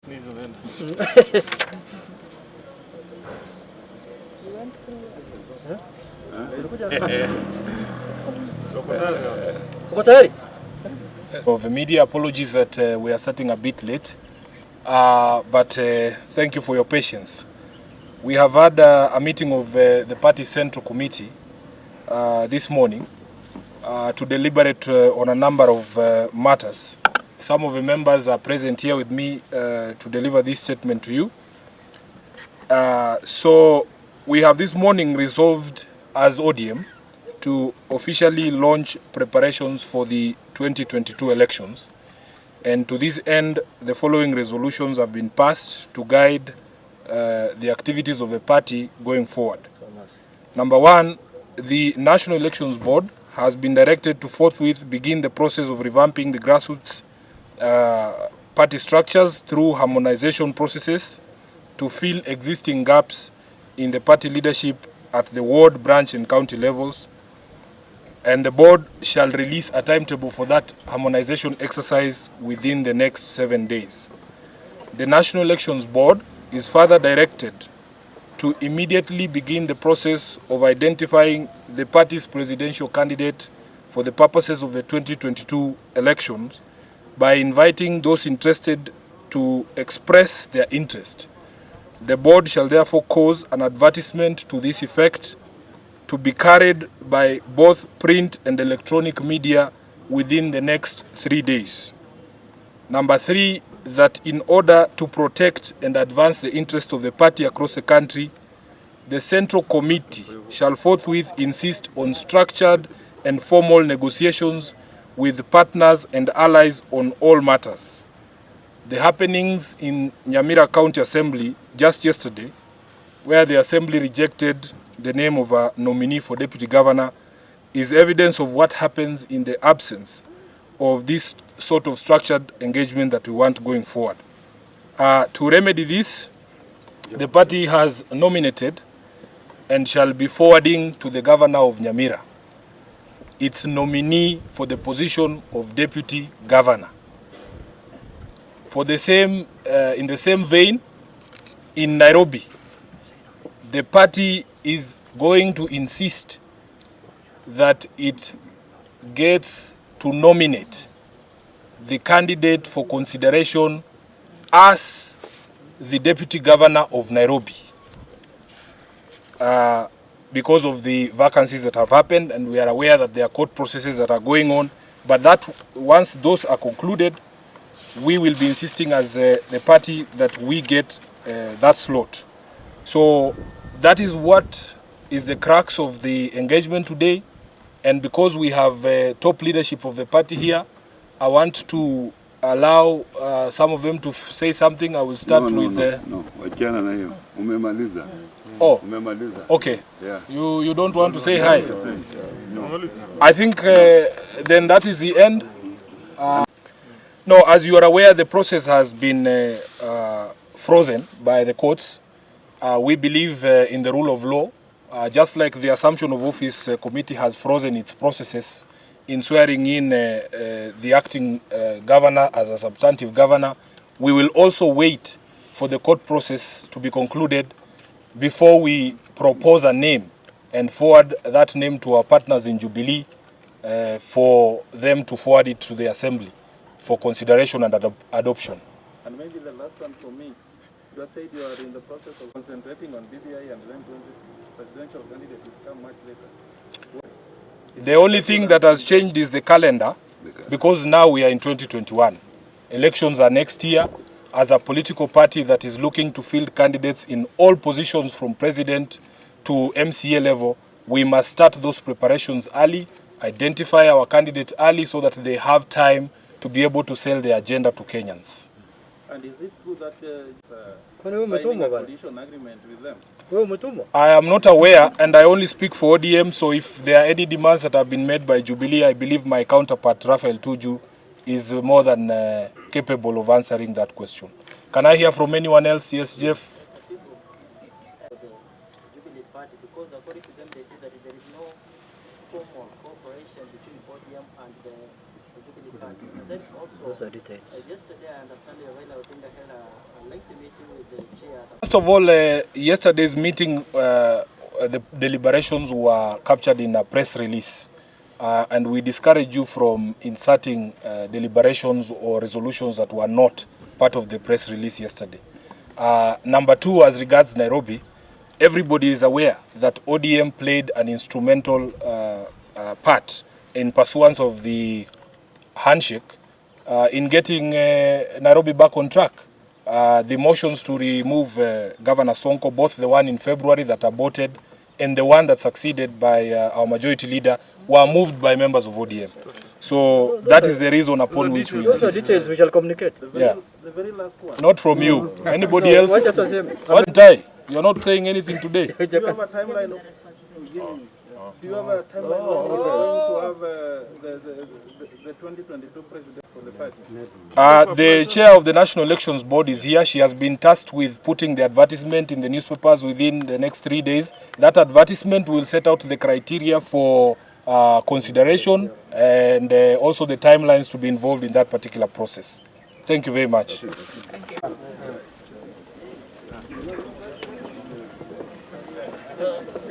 Of the media, apologies that we are starting a bit late, but thank you for your patience. We have had a meeting of the party central committee this morning to deliberate on a number of matters. Some of the members are present here with me to deliver this statement to you. So we have this morning resolved as ODM to officially launch preparations for the 2022 elections. And to this end, the following resolutions have been passed to guide the activities of the party going forward. Number one, the National Elections Board has been directed to forthwith begin the process of revamping the grassroots party structures through harmonization processes to fill existing gaps in the party leadership at the ward, branch and county levels. And the board shall release a timetable for that harmonization exercise within the next 7 days. The National Elections Board is further directed to immediately begin the process of identifying the party's presidential candidate for the purposes of the 2022 elections by inviting those interested to express their interest. The board shall therefore cause an advertisement to this effect to be carried by both print and electronic media within the next 3 days. Number three, that in order to protect and advance the interest of the party across the country, the Central Committee shall forthwith insist on structured and formal negotiations with partners and allies on all matters. The happenings in Nyamira County Assembly just yesterday, where the Assembly rejected the name of a nominee for Deputy Governor, is evidence of what happens in the absence of this sort of structured engagement that we want going forward. To remedy this, the party has nominated and shall be forwarding to the Governor of Nyamira its nominee for the position of Deputy Governor. For the same, in the same vein, in Nairobi, the party is going to insist that it gets to nominate the candidate for consideration as the Deputy Governor of Nairobi because of the vacancies that have happened, and we are aware that there are court processes that are going on. But that once those are concluded, we will be insisting as the party that we get that slot. So that is what is the crux of the engagement today. And because we have top leadership of the party here, I want to allow some of them to say something. I will start with the... wachana na hiyo. Umemaliza. Oh, umemaliza. Okay. Yeah. You don't want to say hi? No. I think then that is the end. No, as you are aware, the process has been frozen by the courts. We believe in the rule of law, just like the Assumption of Office Committee has frozen its processes in swearing in the acting governor as a substantive governor. We will also wait for the court process to be concluded before we propose a name and forward that name to our partners in Jubilee for them to forward it to the Assembly for consideration and adoption. And maybe the last one for me. You said you are in the process of concentrating on BBI and then presidential candidate will come much later. The only thing that has changed is the calendar, because now we are in 2021. Elections are next year. As a political party that is looking to field candidates in all positions from president to MCA level, we must start those preparations early, identify our candidates early so that they have time to be able to sell their agenda to Kenyans. And is it true that signing a coalition agreement with them? I am not aware, and I only speak for ODM, so if there are any demands that have been made by Jubilee, I believe my counterpart, Raphael Tuju, is more than capable of answering that question. Can I hear from anyone else? Yes, Jeff? Jubilee Party, because according to them, they say that there is no formal cooperation between ODM and the Jubilee Party. And then also, yesterday I understand Raila Odinga held a the chair? First of all, yesterday's meeting, the deliberations were captured in a press release. And we discourage you from inserting deliberations or resolutions that were not part of the press release yesterday. Number two, as regards Nairobi, everybody is aware that ODM played an instrumental part in pursuance of the handshake in getting Nairobi back on track. The motions to remove Governor Sonko, both the one in February that aborted and the one that succeeded by our majority leader, were moved by members of ODM. So that is the reason upon which we Those are insist. details we shall communicate. Yeah. The very last one. Not from you. Anybody else? Watch out, Wasem. What tie? You're not saying anything today. Do you have a timeline of beginning? Do you have a timeline of going to have the 2022 president for the party? The chair of the National Elections Board is here. She has been tasked with putting the advertisement in the newspapers within the next 3 days. That advertisement will set out the criteria for consideration and also the timelines to be involved in that particular process. Thank you very much. Thank you.